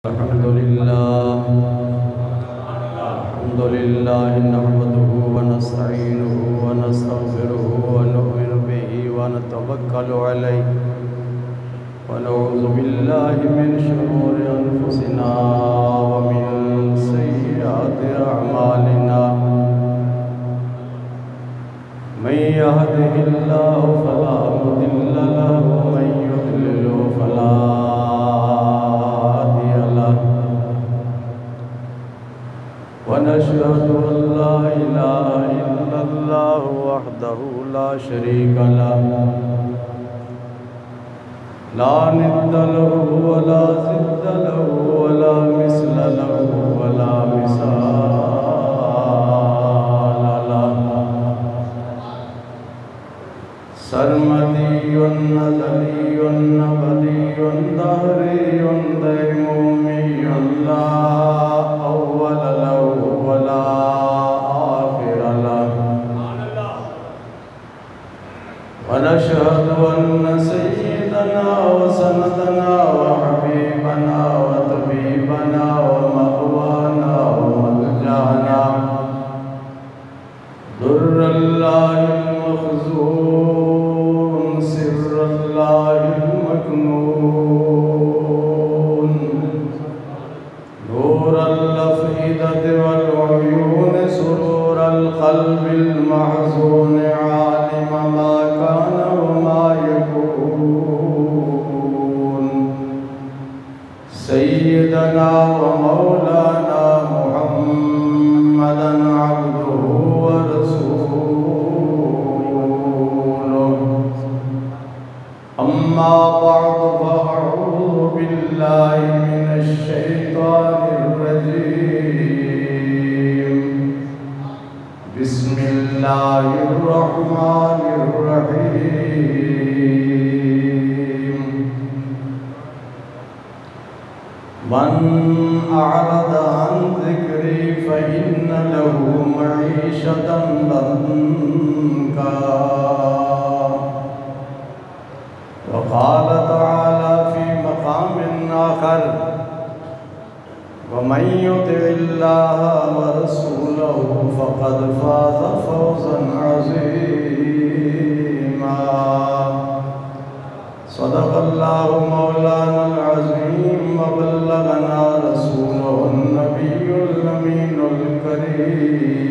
الحمد لله نحمده ونستعينه ونستغفره ونؤمن به ونتوكل عليه ونعوذ بالله من شرور أنفسنا ومن سيئات أعمالنا من يهده الله فلا مضل له ومن يضلل فلا ونشهد أن لا إله إلا الله وحده لا شريك له لا ند له ولا ضد له ولا مثل له ولا مثال له سرمدي نزلي أبدي دهري ديمومي لا أول له ولا آخر له ونشهد أن سيدنا وسندنا وحبيبنا وطبيبنا ومأوانا وملجأنا در الله المخزون سر الله المكنون نور الأفئدة والعيون سرور القلب المحزون عالم ما كان وما يكون سيدنا ومولانا محمدا عبده ورسوله أما بعد فأعوذ بالله من الشيطان الرجيم بسم الله الرحمن الرحيم من أعرض عن ذكري فإن له معيشة ضنكا وقال تعالى في مقام آخر ومن يطع الله ورسوله فقد فاز فوزا عظيما صدق الله مولانا العظيم وبلغنا رسوله النبي الأمين الكريم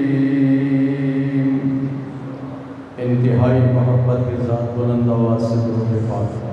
انتہائی محبت کے ذات بلند آواز سے درود پاک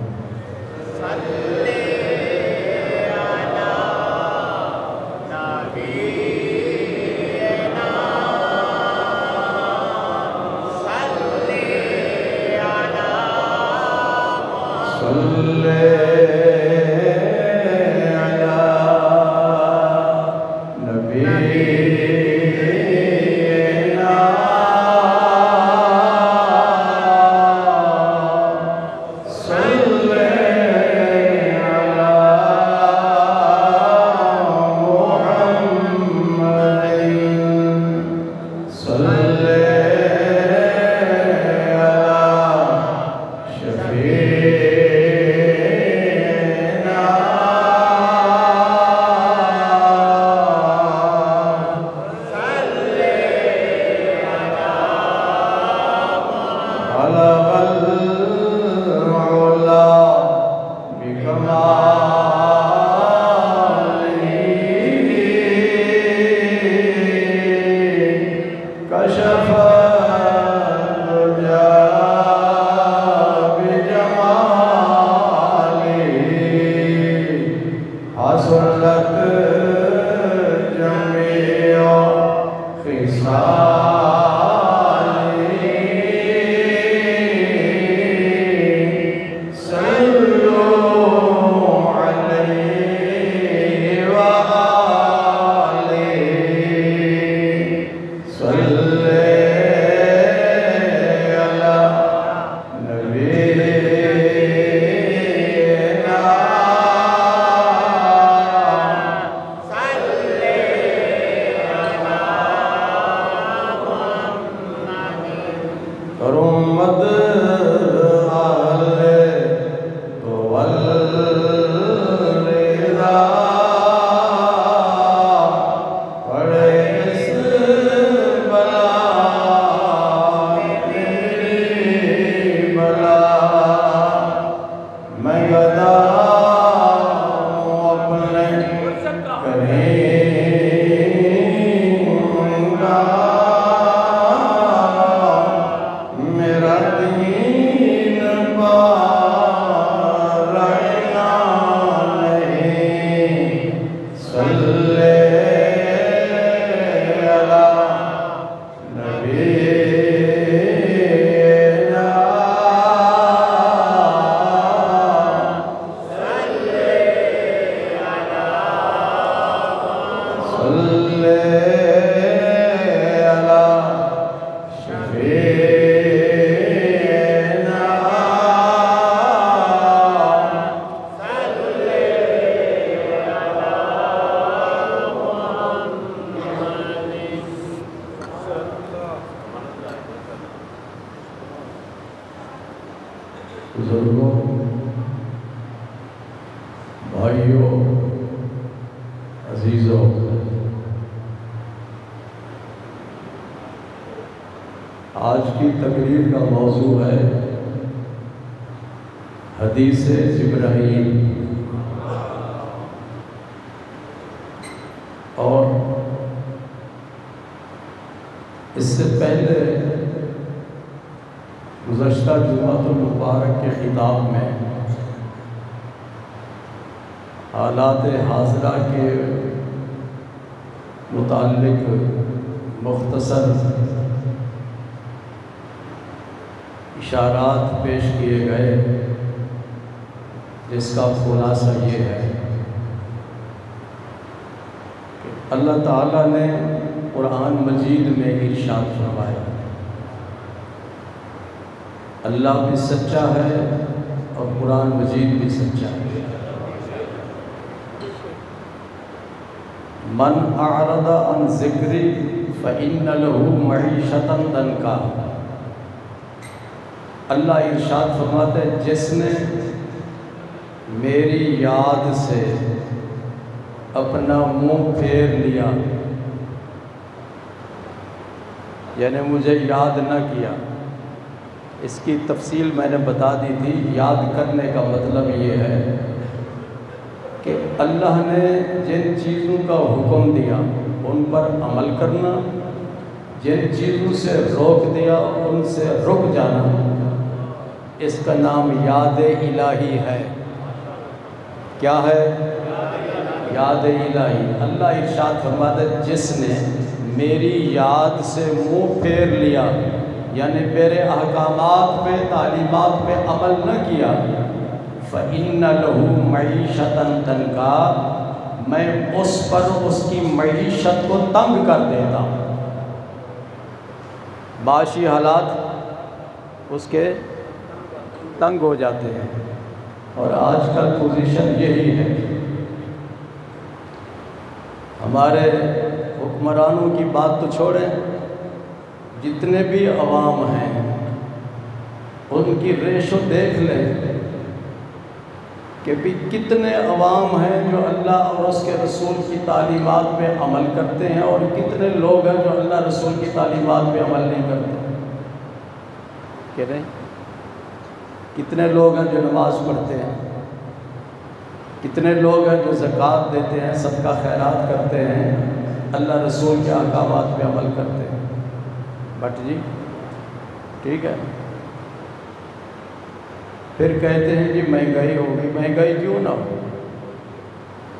کریم کا میرا دین پارنا نہیں صلی بزرگوں، بھائیوں، عزیزوں، آج کی تقریر کا موضوع ہے حدیث جبرائیل، اور اس سے پہلے گزشتہ جمعۃ المبارک کے خطاب میں حالات حاضرہ کے متعلق مختصر اشارات پیش کیے گئے، جس کا خلاصہ یہ ہے کہ اللہ تعالیٰ نے قرآن مجید میں ارشاد فرمایا، اللہ بھی سچا ہے اور قرآن مجید بھی سچا ہے۔ من اعرض عن ذکری فإن له معیشۃ ضنکا، اللہ ارشاد فرماتے ہیں جس نے میری یاد سے اپنا منہ پھیر لیا، یعنی مجھے یاد نہ کیا۔ اس کی تفصیل میں نے بتا دی تھی۔ یاد کرنے کا مطلب یہ ہے کہ اللہ نے جن چیزوں کا حکم دیا ان پر عمل کرنا، جن چیزوں سے روک دیا ان سے رک جانا، اس کا نام یاد الہی ہے۔ کیا ہے؟ یاد الہی۔ اللہ ارشاد فرماتا ہے جس نے میری یاد سے منہ پھیر لیا، یعنی میرے احکامات پہ، تعلیمات پہ عمل نہ کیا، فَإِنَّ لَهُ مَعِيشَةً ضَنْكَا، میں اس پر اس کی معیشت کو تنگ کر دیتا ہوں۔ معاشی حالات اس کے تنگ ہو جاتے ہیں، اور آج کل پوزیشن یہی ہے۔ ہمارے حکمرانوں کی بات تو چھوڑیں، جتنے بھی عوام ہیں ان کی ریشو دیکھ لیں کہ بھی کتنے عوام ہیں جو اللہ اور اس کے رسول کی تعلیمات پہ عمل کرتے ہیں، اور کتنے لوگ ہیں جو اللہ رسول کی تعلیمات پہ عمل نہیں کرتے۔ کہ نہیں؟ کتنے لوگ ہیں جو نماز پڑھتے ہیں، کتنے لوگ ہیں جو زکوٰۃ دیتے ہیں، صدقہ خیرات کرتے ہیں، اللہ رسول کے احکامات پہ عمل کرتے ہیں۔ بٹ جی ٹھیک ہے، پھر کہتے ہیں جی مہنگائی ہوگی۔ مہنگائی کیوں نہ ہو؟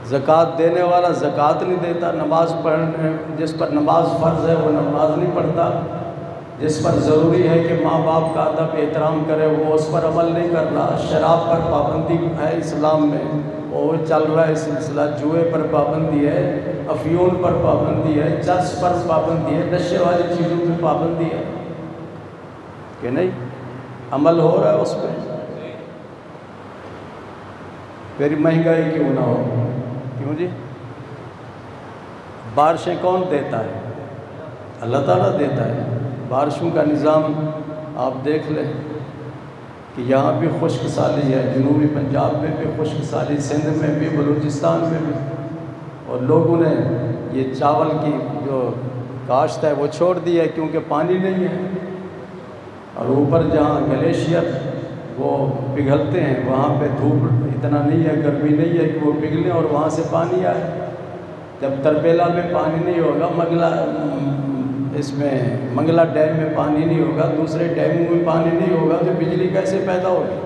زکوٰۃ دینے والا زکوٰۃ نہیں دیتا، نماز پڑھنے جس پر نماز فرض ہے وہ نماز نہیں پڑھتا، جس پر ضروری ہے کہ ماں باپ کا ادب احترام کرے وہ اس پر عمل نہیں کر رہا۔ شراب پر پابندی ہے اسلام میں، وہ چل رہا ہے سلسلہ۔ جوئے پر پابندی ہے، افیون پر پابندی ہے، چرس پر پابندی ہے، نشے والی چیزوں پہ پابندی ہے کہ نہیں؟ عمل ہو رہا ہے اس پہ۔ پھر مہنگائی کیوں نہ ہو؟ کیوں جی؟ بارشیں کون دیتا ہے؟ اللہ تعالیٰ دیتا ہے۔ بارشوں کا نظام آپ دیکھ لیں کہ یہاں بھی خشک سالی ہے، جنوبی پنجاب میں بھی خشک سالی، سندھ میں بھی، بلوچستان میں بھی، اور لوگوں نے یہ چاول کی جو کاشت ہے وہ چھوڑ دی ہے کیونکہ پانی نہیں ہے، اور اوپر جہاں گلیشیئر وہ پگھلتے ہیں وہاں پہ دھوپ اتنا نہیں ہے، گرمی نہیں ہے کہ وہ پگھلیں اور وہاں سے پانی آئے۔ جب تربیلا میں پانی نہیں ہوگا، منگلا ڈیم میں پانی نہیں ہوگا، دوسرے ڈیموں میں پانی نہیں ہوگا، تو بجلی کیسے پیدا ہوگی؟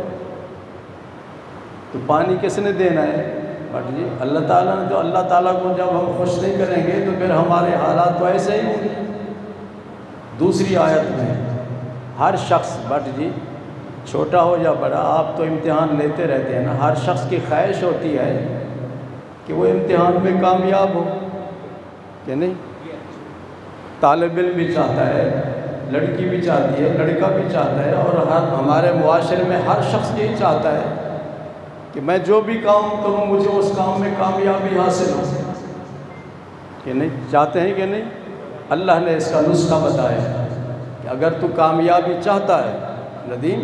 تو پانی کس نے دینا ہے؟ بٹ جی اللہ تعالیٰ نے۔ تو اللہ تعالیٰ کو جب ہم خوش نہیں کریں گے تو پھر ہمارے حالات تو ایسے ہی ہوں گے۔ دوسری آیت میں ہر شخص، بٹ جی چھوٹا ہو یا بڑا، آپ تو امتحان لیتے رہتے ہیں نا، ہر شخص کی خواہش ہوتی ہے کہ وہ امتحان میں کامیاب ہو، کہ نہیں؟ طالب علم بھی چاہتا ہے، لڑکی بھی چاہتی ہے، لڑکا بھی چاہتا ہے، اور ہمارے معاشرے میں ہر شخص یہی چاہتا ہے کہ میں جو بھی کام کروں مجھے اس کام میں کامیابی حاصل ہو، کہ نہیں؟ چاہتے ہیں کہ نہیں؟ اللہ نے اس کا نسخہ بتایا ہے کہ اگر تو کامیابی چاہتا ہے ندیم،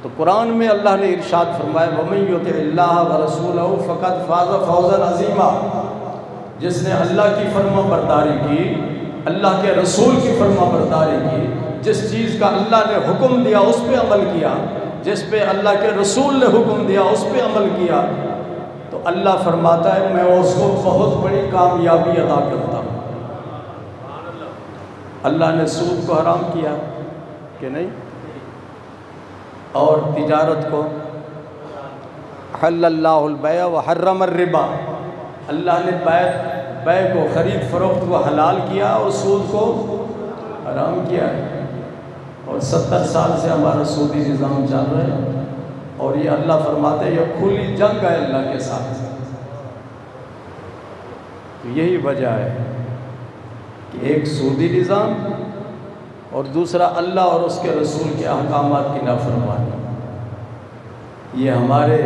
تو قرآن میں اللہ نے ارشاد فرمایا وَمَن يُطِعِ اللَّهَ وَرَسُولَهُ فَقَدْ فَازَ فَوْزًا عَظِيمًا، جس نے اللہ کی فرما برداری کی، اللہ کے رسول کی فرما برداری کی، جس چیز کا اللہ نے حکم دیا اس پہ عمل کیا، جس پہ اللہ کے رسول نے حکم دیا اس پہ عمل کیا، تو اللہ فرماتا ہے میں اس کو بہت بڑی کامیابی عطا کرتا ہوں۔ اللہ نے سود کو حرام کیا کہ نہیں؟ اور تجارت کو حل اللہ البیع وحرم الربا، اللہ نے بیع کو، خرید فروخت کو حلال کیا اور سود کو حرام کیا ہے۔ اور 70 سال سے ہمارا سودی نظام چل رہا ہے، اور یہ اللہ فرماتے ہیں یہ کھلی جنگ ہے اللہ کے ساتھ۔ تو یہی وجہ ہے کہ ایک سودی نظام اور دوسرا اللہ اور اس کے رسول کے احکامات کی نافرمانی، یہ ہمارے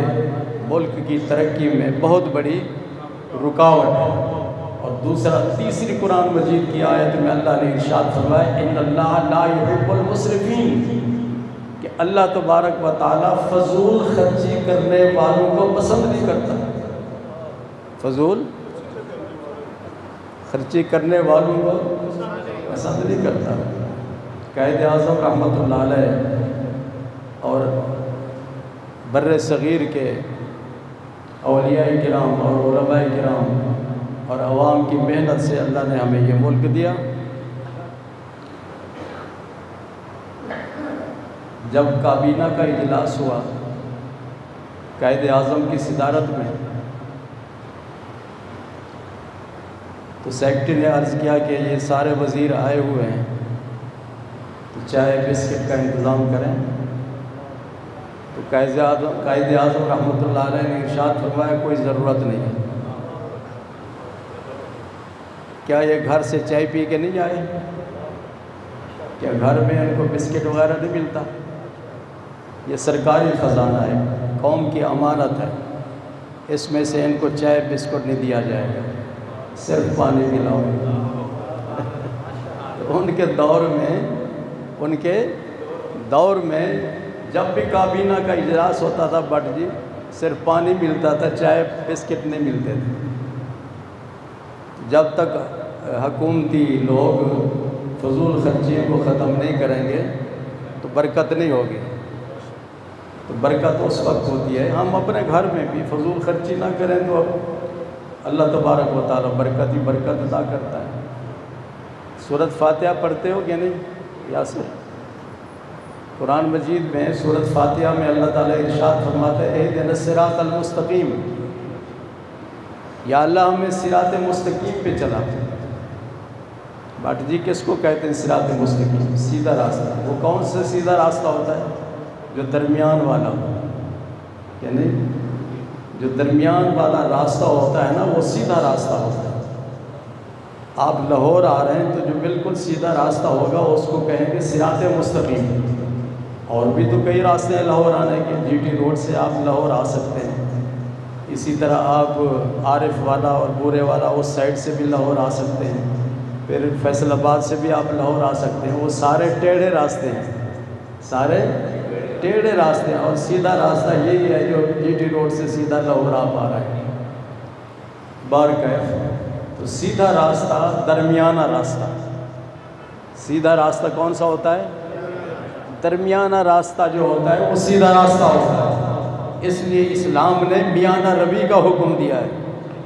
ملک کی ترقی میں بہت بڑی رکاوٹ ہے۔ اور دوسرا تیسری قرآن مجید کی آیت میں اللہ نے ارشاد فرمایا ان اللہ لا يحب المسرفین، کہ اللہ تبارک و تعالیٰ فضول خرچی کرنے والوں کو پسند نہیں کرتا۔ فضول خرچی کرنے والوں کو پسند نہیں کرتا۔ قائد اعظم رحمۃ اللہ علیہ اور بر صغیر کے اولیاء کرام اور علماء کرام اور عوام کی محنت سے اللہ نے ہمیں یہ ملک دیا۔ جب کابینہ کا اجلاس ہوا قائد اعظم کی صدارت میں، تو سیکرٹری نے عرض کیا کہ یہ سارے وزیر آئے ہوئے ہیں تو چائے بسکٹ کا انتظام کریں۔ تو قائد اعظم رحمۃ اللہ علیہ نے ارشاد فرمایا کوئی ضرورت نہیں ہے۔ کیا یہ گھر سے چائے پی کے نہیں آئے؟ کیا گھر میں ان کو بسکٹ وغیرہ نہیں ملتا؟ یہ سرکاری خزانہ ہے، قوم کی امانت ہے، اس میں سے ان کو چائے بسکٹ نہیں دیا جائے گا، صرف پانی پلاؤ۔ ان کے دور میں جب بھی کابینہ کا اجلاس ہوتا تھا بٹ جی صرف پانی ملتا تھا، چائے بسکٹ نہیں ملتے تھے۔ جب تک حکومتی لوگ فضول خرچیوں کو ختم نہیں کریں گے تو برکت نہیں ہوگی۔ تو برکت اس وقت ہوتی ہے ہم اپنے گھر میں بھی فضول خرچی نہ کریں تو اب اللہ تبارک و تعالیٰ برکت ہی برکت عطا کرتا ہے۔ سورۃ فاتحہ پڑھتے ہو کہ نہیں؟ یاسر قرآن مجید میں سورۃ فاتحہ میں اللہ تعالیٰ ارشاد فرماتے ہیں اہدنا الصراط المستقیم، یا اللہ ہمیں صراط مستقیم پہ چلا۔ بٹ جی کس کو کہتے ہیں صراط مستقیم؟ سیدھا راستہ۔ وہ کون سا سیدھا راستہ ہوتا ہے؟ جو درمیان والا ہو، یعنی جو درمیان والا راستہ ہوتا ہے نا وہ سیدھا راستہ ہوتا ہے۔ آپ لاہور آ رہے ہیں تو جو بالکل سیدھا راستہ ہوگا اس کو کہیں گے صراط مستقیم۔ اور بھی تو کئی راستے ہیں لاہور آنے کے، جی ٹی روڈ سے آپ لاہور آ سکتے ہیں، اسی طرح آپ عارف والا اور بورے والا اس سائڈ سے بھی لاہور آ سکتے ہیں، پھر فیصل آباد سے بھی آپ لاہور آ سکتے ہیں۔ وہ سارے ٹیڑھے راستے ہیں، سارے ٹیڑھے راستے ہیں، اور سیدھا راستہ یہی ہے جو جی ٹی روڈ سے سیدھا لاہور آپ آ رہے ہیں۔ بارکیف تو سیدھا راستہ درمیانہ راستہ۔ سیدھا راستہ کون سا ہوتا ہے؟ درمیانہ راستہ جو ہوتا ہے وہ سیدھا راستہ ہوتا ہے۔ اس لیے اسلام نے میانہ روی کا حکم دیا ہے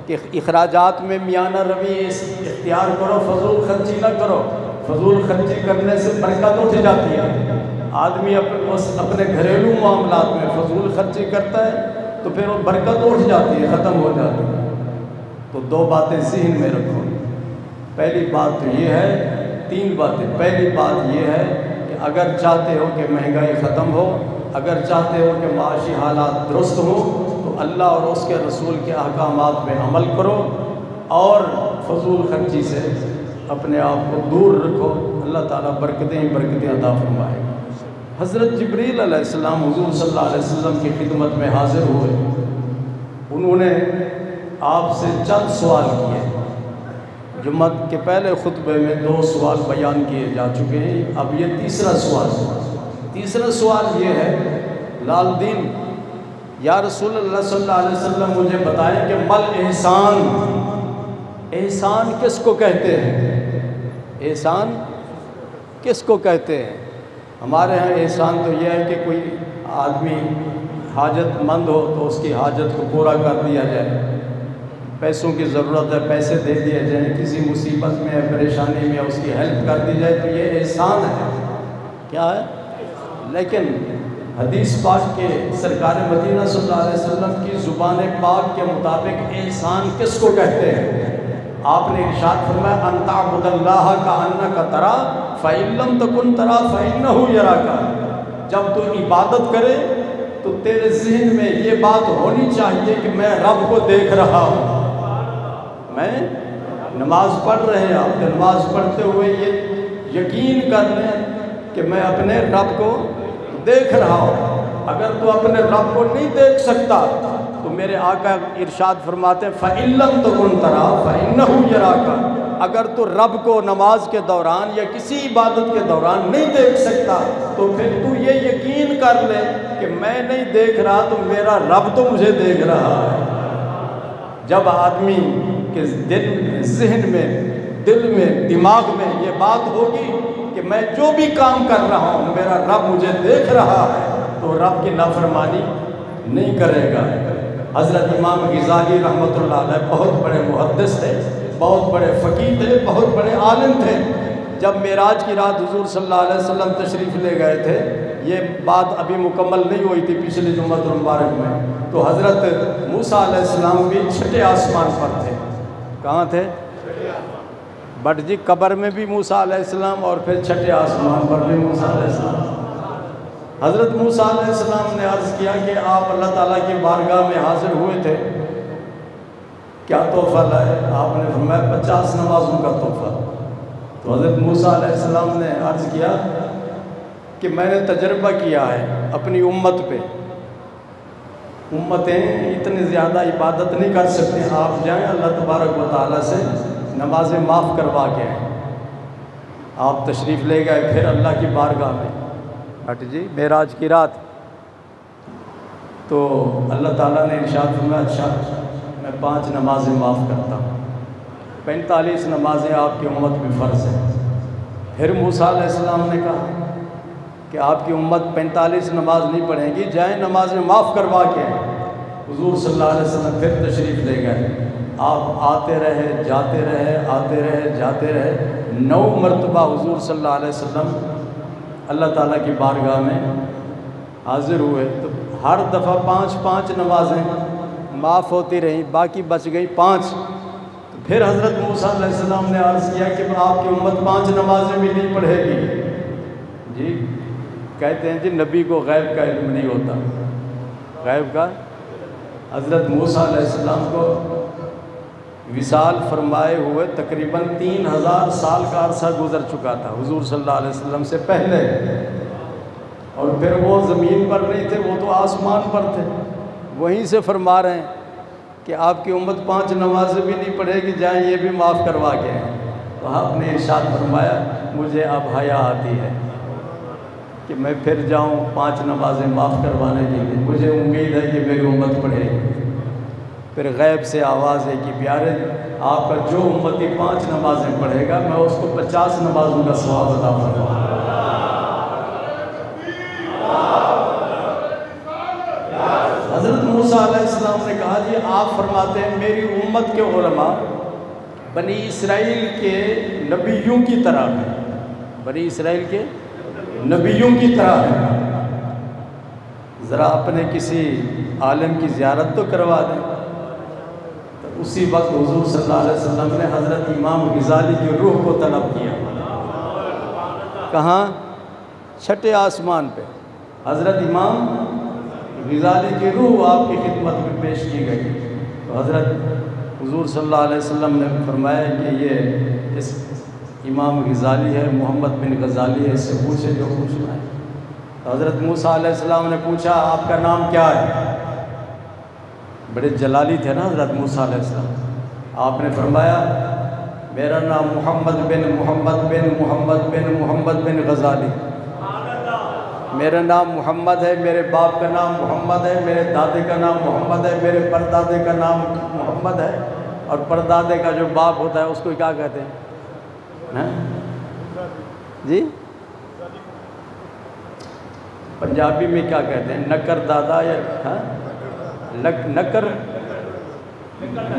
کہ اخراجات میں میانہ روی اختیار کرو، فضول خرچی نہ کرو۔ فضول خرچی کرنے سے برکت اٹھ جاتی ہے۔ آدمی اپنے گھریلو معاملات میں فضول خرچی کرتا ہے تو پھر وہ برکت اٹھ جاتی ہے، ختم ہو جاتی ہے۔ تو دو باتیں ذہن میں رکھو۔ پہلی بات تو یہ ہے، تین باتیں۔ پہلی بات یہ ہے کہ اگر چاہتے ہو کہ مہنگائی ختم ہو، اگر چاہتے ہو کہ معاشی حالات درست ہوں، تو اللہ اور اس کے رسول کے احکامات پہ عمل کرو اور فضول خرچی سے اپنے آپ کو دور رکھو۔ اللہ تعالیٰ برکتیں ہی برکتیں عطا فرمائے۔ حضرت جبریل علیہ السلام حضور صلی اللہ علیہ وسلم کی خدمت میں حاضر ہوئے۔ انہوں نے آپ سے چند سوال کیے۔ جمعہ کے پہلے خطبے میں 2 سوال بیان کیے جا چکے ہیں، اب یہ تیسرا سوال یہ ہے، لال دین یا رسول اللہ صلی اللہ علیہ وسلم مجھے بتائیں کہ مل احسان کس کو کہتے ہیں؟ احسان کس کو کہتے ہیں؟ ہمارے ہاں احسان تو یہ ہے کہ کوئی آدمی حاجت مند ہو تو اس کی حاجت کو پورا کر دیا جائے، پیسوں کی ضرورت ہے پیسے دے دیے جائیں، کسی مصیبت میں پریشانی میں اس کی ہیلپ کر دی جائے، تو یہ احسان ہے۔ کیا ہے؟ لیکن حدیث پاک کے سرکار مدینہ صلی اللہ علیہ وسلم کی زبان پاک کے مطابق احسان کس کو کہتے ہیں؟ آپ نے ارشاد فرمایا ان تعبد اللہ کأنک تراہ فإن لم تکن تراہ فإنہ یراک۔ جب تو عبادت کرے تو تیرے ذہن میں یہ بات ہونی چاہیے کہ میں رب کو دیکھ رہا ہوں۔ میں نماز پڑھ رہے ہیں، آپ نماز پڑھتے ہوئے یہ یقین کر لیں کہ میں اپنے رب کو دیکھ رہا ہوں۔ اگر تو اپنے رب کو نہیں دیکھ سکتا تو میرے آقا ارشاد فرماتے ہیں فإن لم تکن تراہ فإنہ یراک۔ اگر تو رب کو نماز کے دوران یا کسی عبادت کے دوران نہیں دیکھ سکتا تو پھر تو یہ یقین کر لے کہ میں نہیں دیکھ رہا تو میرا رب تو مجھے دیکھ رہا ہے۔ جب آدمی کے ذہن میں، دل میں، دماغ میں یہ بات ہوگی کہ میں جو بھی کام کر رہا ہوں میرا رب مجھے دیکھ رہا ہے، تو رب کی نافرمانی نہیں کرے گا۔ حضرت امام غزالی رحمۃ اللہ علیہ بہت بڑے محدث تھے، بہت بڑے فقیہ تھے، بہت بڑے عالم تھے۔ جب معراج کی رات حضور صلی اللہ علیہ وسلم تشریف لے گئے تھے، یہ بات ابھی مکمل نہیں ہوئی تھی پچھلے جمعہ المبارک میں، تو حضرت موسیٰ علیہ السلام بھی چھٹے آسمان پر تھے۔ کہاں تھے؟ بٹ جی قبر میں بھی موسیٰ علیہ السلام اور پھر چھٹے آسمان پر بھی موسیٰ علیہ السلام۔ حضرت موسیٰ علیہ السلام نے عرض کیا کہ آپ اللہ تعالیٰ کی بارگاہ میں حاضر ہوئے تھے، کیا تحفہ لائے؟ آپ نے فرمایا 50 نمازوں کا تحفہ۔ تو حضرت موسیٰ علیہ السلام نے عرض کیا کہ میں نے تجربہ کیا ہے اپنی امت پہ، امتیں اتنی زیادہ عبادت نہیں کر سکتے، آپ جائیں اللہ تبارک و تعالیٰ سے نمازیں معاف کروا کے آئیں۔ آپ تشریف لے گئے پھر اللہ کی بارگاہ میں، ہٹ جی معراج کی رات، تو اللہ تعالیٰ نے ارشاد فرمایا اچھا میں 5 نمازیں معاف کرتا ہوں، 45 نمازیں آپ کی امت میں فرض ہیں۔ پھر موسیٰ علیہ السلام نے کہا کہ آپ کی امت 45 نماز نہیں پڑھیں گی، جائیں نمازیں معاف کروا کے آئیں۔ حضور صلی اللہ علیہ وسلم پھر تشریف لے گئے، آپ آتے رہے جاتے رہے، آتے رہے جاتے رہے، 9 مرتبہ حضور صلی اللہ علیہ وسلم اللہ تعالیٰ کی بارگاہ میں حاضر ہوئے، تو ہر دفعہ 5 نمازیں معاف ہوتی رہیں، باقی بچ گئی 5۔ تو پھر حضرت موسیٰ علیہ السلام نے عرض کیا کہ آپ کی امت 5 نمازیں بھی نہیں پڑھے گی۔ جی کہتے ہیں جی نبی کو غیب کا علم نہیں ہوتا، غیب کا۔ حضرت موسیٰ علیہ السلام کو وصال فرمائے ہوئے تقریباً 3000 سال کا عرصہ گزر چکا تھا حضور صلی اللہ علیہ وسلم سے پہلے، اور پھر وہ زمین پر نہیں تھے، وہ تو آسمان پر تھے، وہیں سے فرما رہے ہیں کہ آپ کی امت 5 نمازیں بھی نہیں پڑھے گی، جائیں یہ بھی معاف کروا کے ہیں۔ تو آپ نے ارشاد فرمایا مجھے اب حیا آتی ہے کہ میں پھر جاؤں 5 نمازیں معاف کروانے کے لیے، مجھے امید ہے کہ میری امت پڑھے گی۔ پھر غیب سے آواز ہے کہ پیارے آپ کا جو امتی 5 نمازیں پڑھے گا میں اس کو 50 نمازوں کا ثواب عطا فرماؤں گا۔ حضرت موسیٰ علیہ السلام نے کہا جی آپ فرماتے ہیں میری امت کے علماء بنی اسرائیل کے نبیوں کی طرح ہیں، بنی اسرائیل کے نبیوں کی طرح ہیں۔ ذرا اپنے کسی عالم کی زیارت تو کروا دیں۔ تو اسی وقت حضور صلی اللہ علیہ وسلم نے حضرت امام غزالی کی روح کو طلب کیا۔ کہاں؟ چھٹے آسمان پہ حضرت امام غزالی کی روح آپ کی خدمت میں پیش کی گئی۔ تو حضرت حضور صلی اللہ علیہ وسلم نے فرمایا کہ یہ اس امام غزالی ہے، محمد بن غزالی ہے، اس سے پوچھے جو پوچھنا ہے۔ تو حضرت موسیٰ علیہ السلام نے پوچھا آپ کا نام کیا ہے؟ بڑے جلالی تھے نا حضرت موسیٰ علیہ السلام۔ آپ نے فرمایا میرا نام محمد بن محمد بن محمد بن محمد بن غزالی، میرا نام محمد ہے، میرے باپ کا نام محمد ہے، میرے دادے کا نام محمد ہے، میرے پردادے کا نام محمد ہے، اور پردادے کا جو باپ ہوتا ہے اس کو کیا کہتے ہیں؟ جی پنجابی میں کیا کہتے ہیں؟ نکر دادا یا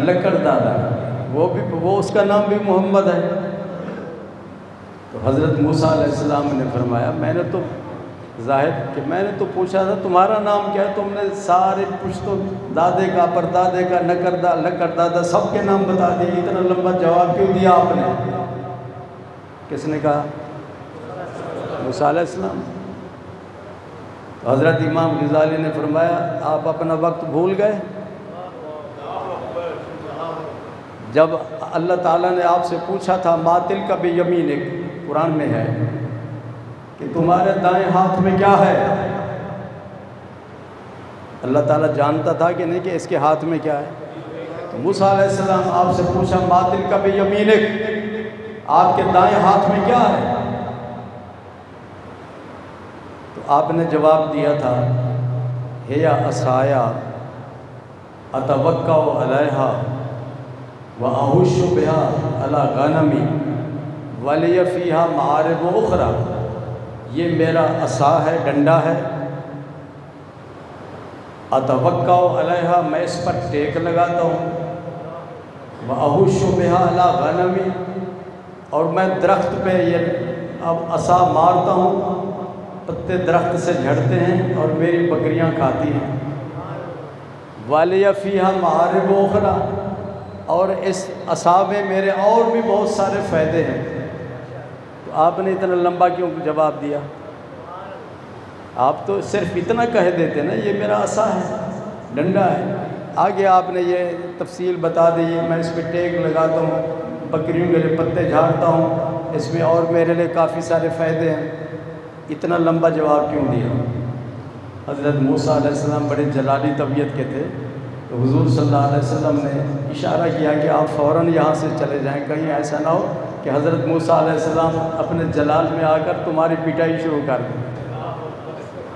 لکڑ دادا، وہ اس کا نام بھی محمد ہے۔ تو حضرت موسیٰ علیہ السلام نے فرمایا میں نے تو زاہد کہ میں نے تو پوچھا تھا تمہارا نام کیا ہے، تم نے سارے پشتوں دادے کا، پردادے کا، لکڑ دادا سب کے نام بتا دیے، اتنا لمبا جواب کیوں دیا آپ نے؟ کس نے کہا؟ موسیٰ علیہ السلام۔ تو حضرت امام غزالی نے فرمایا آپ اپنا وقت بھول گئے؟ جب اللہ تعالیٰ نے آپ سے پوچھا تھا ما تلک بیمینک، قرآن میں ہے کہ تمہارے دائیں ہاتھ میں کیا ہے، اللہ تعالیٰ جانتا تھا کہ نہیں کہ اس کے ہاتھ میں کیا ہے؟ تو موسیٰ علیہ السلام آپ سے پوچھا ما تلک بیمینک، آپ کے دائیں ہاتھ میں کیا ہے؟ تو آپ نے جواب دیا تھا ہے عصایا اتوکا علیہا وأحش بها علی غنمی ولی فیہا معارب اخری، یہ میرا عصا ہے، ڈنڈا ہے، اتوکا علیہا میں اس پر ٹیک لگاتا ہوں، وأحش بها علی غنمی اور میں درخت پہ یہ اب عصا مارتا ہوں، پتے درخت سے جھڑتے ہیں اور میری بکریاں کھاتی ہیں، ولی فیہا معارب اخری، اور اس عصا میں میرے اور بھی بہت سارے فائدے ہیں۔ تو آپ نے اتنا لمبا کیوں جواب دیا؟ آپ تو صرف اتنا کہہ دیتے نا یہ میرا عصا ہے، ڈنڈا ہے، آگے آپ نے یہ تفصیل بتا دی میں اس پہ ٹیک لگاتا ہوں، بکریوں کے لیے پتے جھاڑتا ہوں، اس میں اور میرے لیے کافی سارے فائدے ہیں، اتنا لمبا جواب کیوں دیا؟ حضرت موسیٰ علیہ السلام بڑے جلالی طبیعت کے تھے، تو حضور صلی اللہ علیہ وسلم نے اشارہ کیا کہ آپ فوراً یہاں سے چلے جائیں، کہیں ایسا نہ ہو کہ حضرت موسیٰ علیہ السلام اپنے جلال میں آ کر تمہاری پٹائی شروع کر دیں۔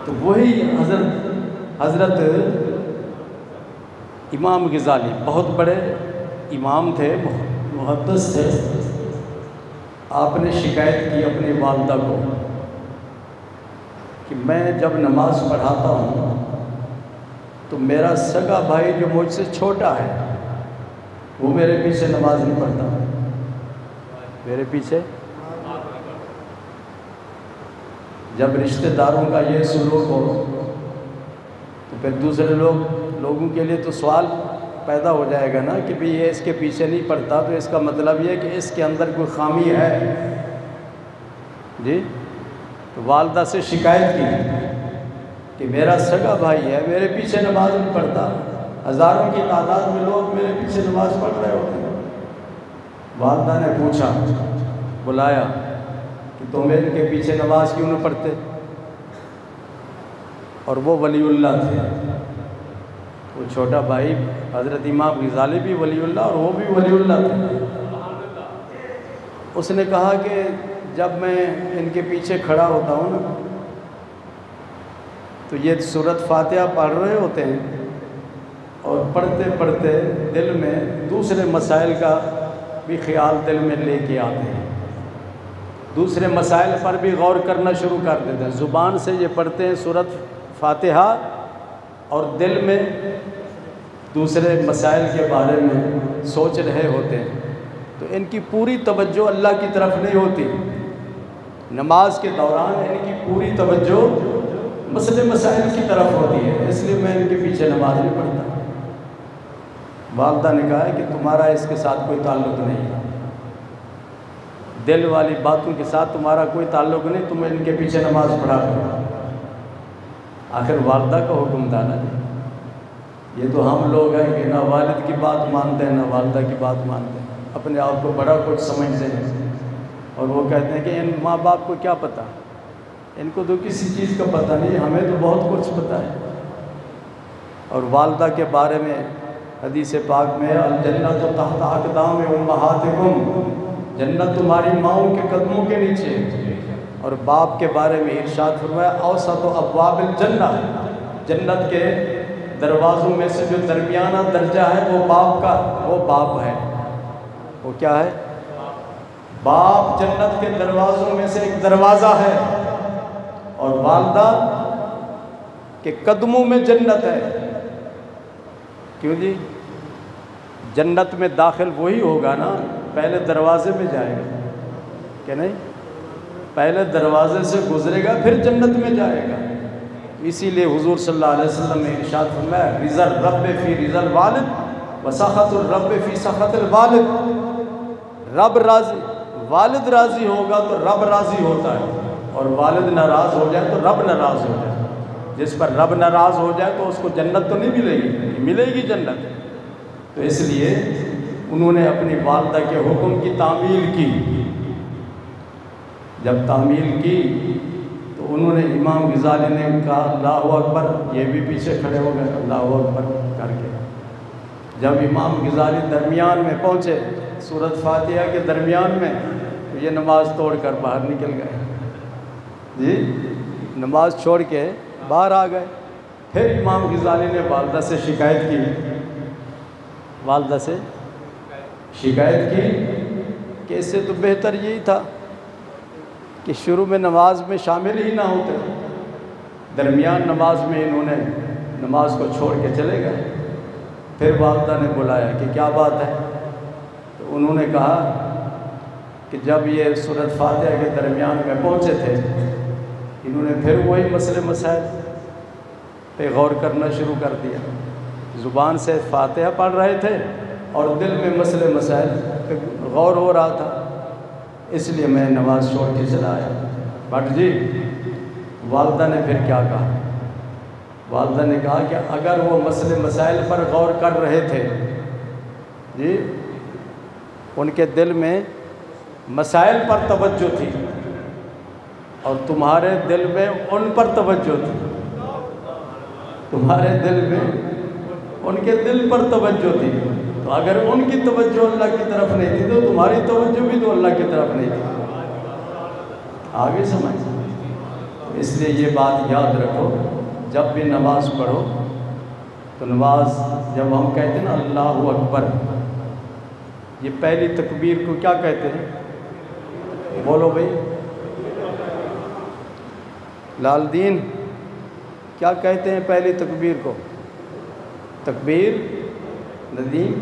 تو وہی حضرت امام غزالی بہت بڑے امام تھے، محدث تھے، آپ نے شکایت کی اپنی والدہ کو کہ میں جب نماز پڑھاتا ہوں تو میرا سگا بھائی جو مجھ سے چھوٹا ہے وہ میرے پیچھے نماز نہیں پڑھتا، میرے پیچھے۔ جب رشتہ داروں کا یہ سلوک ہو تو پھر دوسرے لوگوں کے لیے تو سوال پیدا ہو جائے گا نا کہ بھی یہ اس کے پیچھے نہیں پڑتا، تو اس کا مطلب یہ کہ اس کے اندر کوئی خامی ہے۔ جی تو والدہ سے شکایت کی کہ میرا سگا بھائی ہے، میرے پیچھے نماز نہیں پڑھتا، ہزاروں کی تعداد میں لوگ میرے پیچھے نماز پڑھ رہے ہوتے ہیں۔ والدہ نے پوچھا، بلایا کہ تم ان کے پیچھے نماز کیوں نہ پڑھتے؟ اور وہ ولی اللہ تھے، وہ چھوٹا بھائی حضرت امام غزالی بھی ولی اللہ اور وہ بھی ولی اللہ تھے۔ اس نے کہا کہ جب میں ان کے پیچھے کھڑا ہوتا ہوں نا تو یہ سورۃ فاتحہ پڑھ رہے ہوتے ہیں اور پڑھتے پڑھتے دل میں دوسرے مسائل کا بھی خیال دل میں لے کے آتے ہیں، دوسرے مسائل پر بھی غور کرنا شروع کر دیتے ہیں۔ زبان سے یہ پڑھتے ہیں سورۃ فاتحہ اور دل میں دوسرے مسائل کے بارے میں سوچ رہے ہوتے ہیں تو ان کی پوری توجہ اللہ کی طرف نہیں ہوتی، نماز کے دوران ان کی پوری توجہ مسئلے مسائل کی طرف ہوتی ہے، اس لیے میں ان کے پیچھے نماز نہیں پڑھتا۔ والدہ نے کہا ہے کہ تمہارا اس کے ساتھ کوئی تعلق نہیں ہے، دل والی باتوں کے ساتھ تمہارا کوئی تعلق نہیں، تم ان کے پیچھے نماز پڑھا کرو۔ آخر والدہ کا حکم تھا نا، یہ تو ہم لوگ ہیں کہ نہ والد کی بات مانتے ہیں نہ والدہ کی بات مانتے ہیں، اپنے آپ کو بڑا کچھ سمجھتے ہیں، اور وہ کہتے ہیں کہ ان ماں باپ کو کیا پتہ، ان کو تو کسی چیز کا پتہ نہیں، ہمیں تو بہت کچھ پتہ ہے۔ اور والدہ کے بارے میں حدیث پاک میں الجنت تحت اقدام امہاتکم، جنت تمہاری ماؤں کے قدموں کے نیچے۔ اور باپ کے بارے میں ارشاد فرمایا اوسط ابواب الجنہ، جنت کے دروازوں میں سے جو درمیانہ درجہ ہے وہ باپ کا، وہ باپ ہے، وہ کیا ہے؟ باپ جنت کے دروازوں میں سے ایک دروازہ ہے، اور والدہ کے قدموں میں جنت ہے۔ کیوں جی؟ جنت میں داخل وہی ہوگا نا، پہلے دروازے میں جائے گا کہ نہیں؟ پہلے دروازے سے گزرے گا پھر جنت میں جائے گا۔ اسی لیے حضور صلی اللہ علیہ وسلم نے ارشاد فرمایا رضا الرب فی رضا الوالد وسخط الرب فی سخط الوالد، رب راضی، والد راضی ہوگا تو رب راضی ہوتا ہے، اور والد ناراض ہو جائے تو رب ناراض ہو جائے۔ جس پر رب ناراض ہو جائے تو اس کو جنت تو نہیں ملے گی، ملے گی جنت۔ تو اس لیے انہوں نے اپنی والدہ کے حکم کی تعمیل کی۔ جب تعمیل کی تو انہوں نے امام غزالی نے کہا اللہ اکبر، یہ بھی پیچھے کھڑے ہو گئے اللہ اکبر کر کے۔ جب امام غزالی درمیان میں پہنچے، سورۃ فاتحہ کے درمیان میں، تو یہ نماز توڑ کر باہر نکل گئے جی، نماز چھوڑ کے باہر آ گئے۔ پھر امام غزالی نے والدہ سے شکایت کی، والدہ سے شکایت کی کہ اس سے تو بہتر یہی تھا کہ شروع میں نماز میں شامل ہی نہ ہوتے، درمیان نماز میں انہوں نے نماز کو چھوڑ کے چلے گئے۔ پھر والدہ نے بلایا کہ کیا بات ہے؟ تو انہوں نے کہا کہ جب یہ سورۃ فاتحہ کے درمیان میں پہنچے تھے، انہوں نے پھر وہی مسئلے مسائل پہ غور کرنا شروع کر دیا، زبان سے فاتحہ پڑھ رہے تھے اور دل میں مسئلے مسائل پہ غور ہو رہا تھا، اس لیے میں نماز چھوڑ کے چلا آیا۔ بٹ جی والدہ نے پھر کیا کہا؟ والدہ نے کہا کہ اگر وہ مسئلے مسائل پر غور کر رہے تھے جی، ان کے دل میں مسائل پر توجہ تھی اور تمہارے دل میں ان پر توجہ تھی، تمہارے دل میں ان کے دل پر توجہ تھی، تو اگر ان کی توجہ اللہ کی طرف نہیں تھی تو تمہاری توجہ بھی تو اللہ کی طرف نہیں تھی۔ آگے سمجھ، اس لیے یہ بات یاد رکھو، جب بھی نماز پڑھو تو نماز جب ہم کہتے ہیں نا اللہ اکبر، یہ پہلی تکبیر کو کیا کہتے ہیں؟ بولو بھائی، لال دین کیا کہتے ہیں پہلی تکبیر کو؟ تکبیر ندیم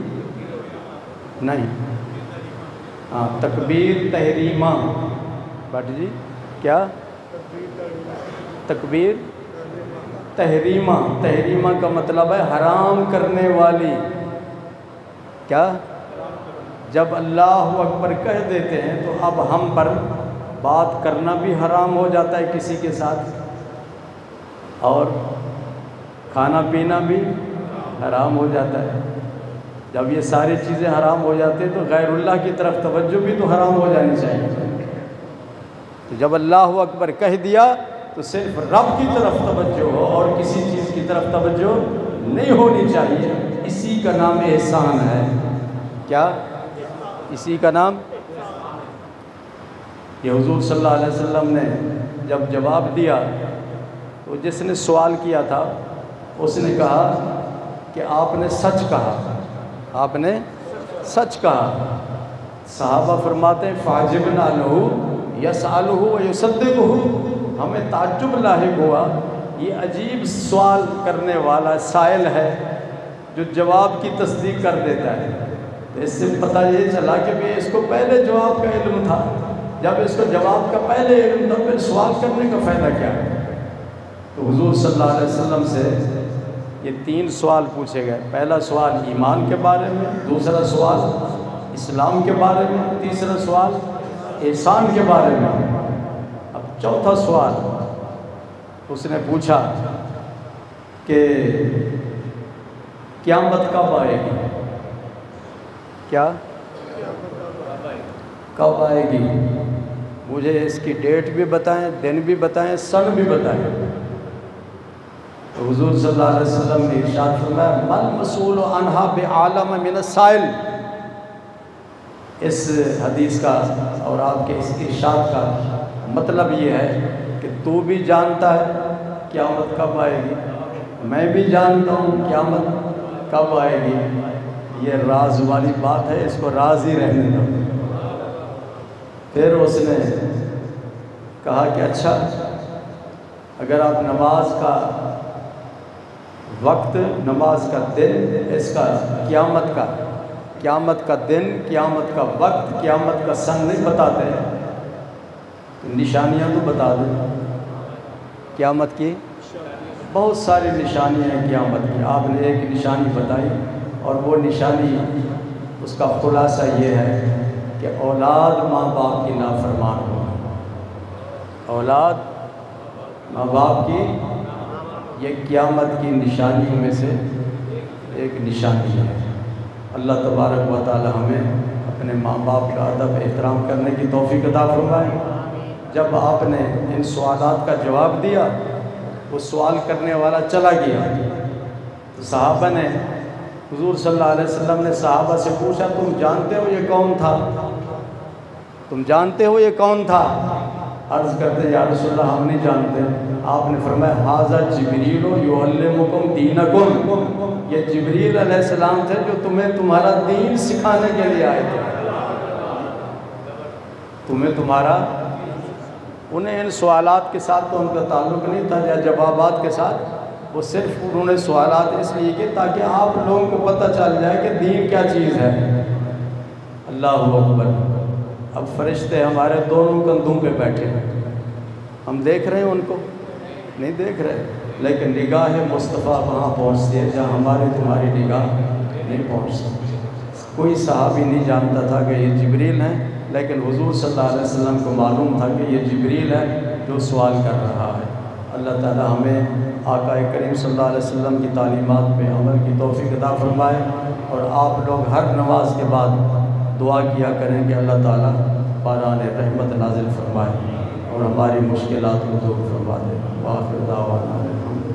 نہیں، ہاں تکبیر تحریمہ۔ بٹ جی کیا؟ تکبیر تحریمہ، تحریمہ کا مطلب ہے حرام کرنے والی۔ کیا؟ جب اللہ اکبر کہہ دیتے ہیں تو اب ہم پر بات کرنا بھی حرام ہو جاتا ہے کسی کے ساتھ، اور کھانا پینا بھی حرام ہو جاتا ہے۔ جب یہ ساری چیزیں حرام ہو جاتی ہیں تو غیر اللہ کی طرف توجہ بھی تو حرام ہو جانی چاہیے۔ تو جب اللہ اکبر کہہ دیا تو صرف رب کی طرف توجہ ہو اور کسی چیز کی طرف توجہ نہیں ہونی چاہیے۔ اسی کا نام احسان ہے۔ کیا؟ اسی کا نام، یہ حضور صلی اللہ علیہ وسلم نے جب جواب دیا تو جس نے سوال کیا تھا اس نے کہا کہ آپ نے سچ کہا، آپ نے سچ کہا۔ صحابہ فرماتے ہیں فعجبنا لہ یسألہ ویصدقہ، ہمیں تعجب لاحق ہوا، یہ عجیب سوال کرنے والا سائل ہے جو جواب کی تصدیق کر دیتا ہے۔ تو اس سے پتہ یہ چلا کہ بھی اس کو پہلے جواب کا علم تھا. جب اس کو جواب کا پہلے علم تھا پھر سوال کرنے کا فائدہ کیا ہے؟ تو حضور صلی اللہ علیہ وسلم سے یہ 3 سوال پوچھے گئے. پہلا سوال ایمان کے بارے میں، دوسرا سوال اسلام کے بارے میں، تیسرا سوال احسان کے بارے میں. اب چوتھا سوال اس نے پوچھا کہ قیامت کب آئے گی؟ کیا کب آئے گی؟ مجھے اس کی ڈیٹ بھی بتائیں، دن بھی بتائیں، سن بھی بتائیں. تو حضور صلی اللہ علیہ وسلم نے ارشاد فرمایا من مسئول عنہا بعالم من السائل. اس حدیث کا اور آپ کے اس ارشاد کا مطلب یہ ہے کہ تو بھی جانتا ہے قیامت کب آئے گی، میں بھی جانتا ہوں قیامت کب آئے گی. یہ راز والی بات ہے، اس کو راز ہی رہنے دو. پھر اس نے کہا کہ اچھا اگر آپ نماز کا وقت، نماز کا دن، اس کا قیامت کا دن، قیامت کا وقت، قیامت کا سن نہیں بتاتے تو نشانیاں تو بتا دیں. قیامت کی بہت ساری نشانیاں ہیں قیامت کی. آپ نے ایک نشانی بتائی اور وہ نشانی اس کا خلاصہ یہ ہے کہ اولاد ماں باپ کی نافرمان ہو. اولاد ماں باپ کی، یہ قیامت کی نشانیوں میں سے ایک نشانی ہے. اللہ تبارک و تعالی ہمیں اپنے ماں باپ کا ادب احترام کرنے کی توفیق عطا فرمائے. جب آپ نے ان سوالات کا جواب دیا، وہ سوال کرنے والا چلا گیا تو صحابہ نے، حضور صلی اللہ علیہ وسلم نے صحابہ سے پوچھا تم جانتے ہو یہ کون تھا؟ تم جانتے ہو یہ کون تھا؟ عرض کرتے یا رسول اللہ ہم نہیں جانتے. آپ نے فرمایا ھذا جبریل یعلمکم دینکم. یہ جبریل علیہ السلام تھے جو تمہیں تمہارا دین سکھانے کے لیے آئے تھے. تمہیں تمہارا، انہیں ان سوالات کے ساتھ تو ان کا تعلق نہیں تھا یا جوابات کے ساتھ. وہ صرف انہوں نے سوالات اس لیے کہ تاکہ آپ لوگوں کو پتہ چل جائے کہ دین کیا چیز ہے. اللہ اکبر. اب فرشتے ہمارے دونوں کندھوں پہ بیٹھے ہیں، ہم دیکھ رہے ہیں ان کو؟ نہیں دیکھ رہے، لیکن نگاہ مصطفیٰ وہاں پہنچتی ہے جہاں ہماری تمہاری نگاہ نہیں پہنچ سکتی. کوئی صحابی نہیں جانتا تھا کہ یہ جبریل ہیں، لیکن حضور صلی اللہ علیہ وسلم کو معلوم تھا کہ یہ جبریل ہے جو سوال کر رہا ہے. اللہ تعالی ہمیں آقا کریم صلی اللہ علیہ وسلم کی تعلیمات پہ عمل کی توفیق عطا فرمائے. اور آپ لوگ ہر نماز کے بعد دعا کیا کریں کہ اللہ تعالیٰ باران رحمت نازل فرمائے اور ہماری مشکلات کو دور فرما دے. وآخر دعوانا الحمد للہ.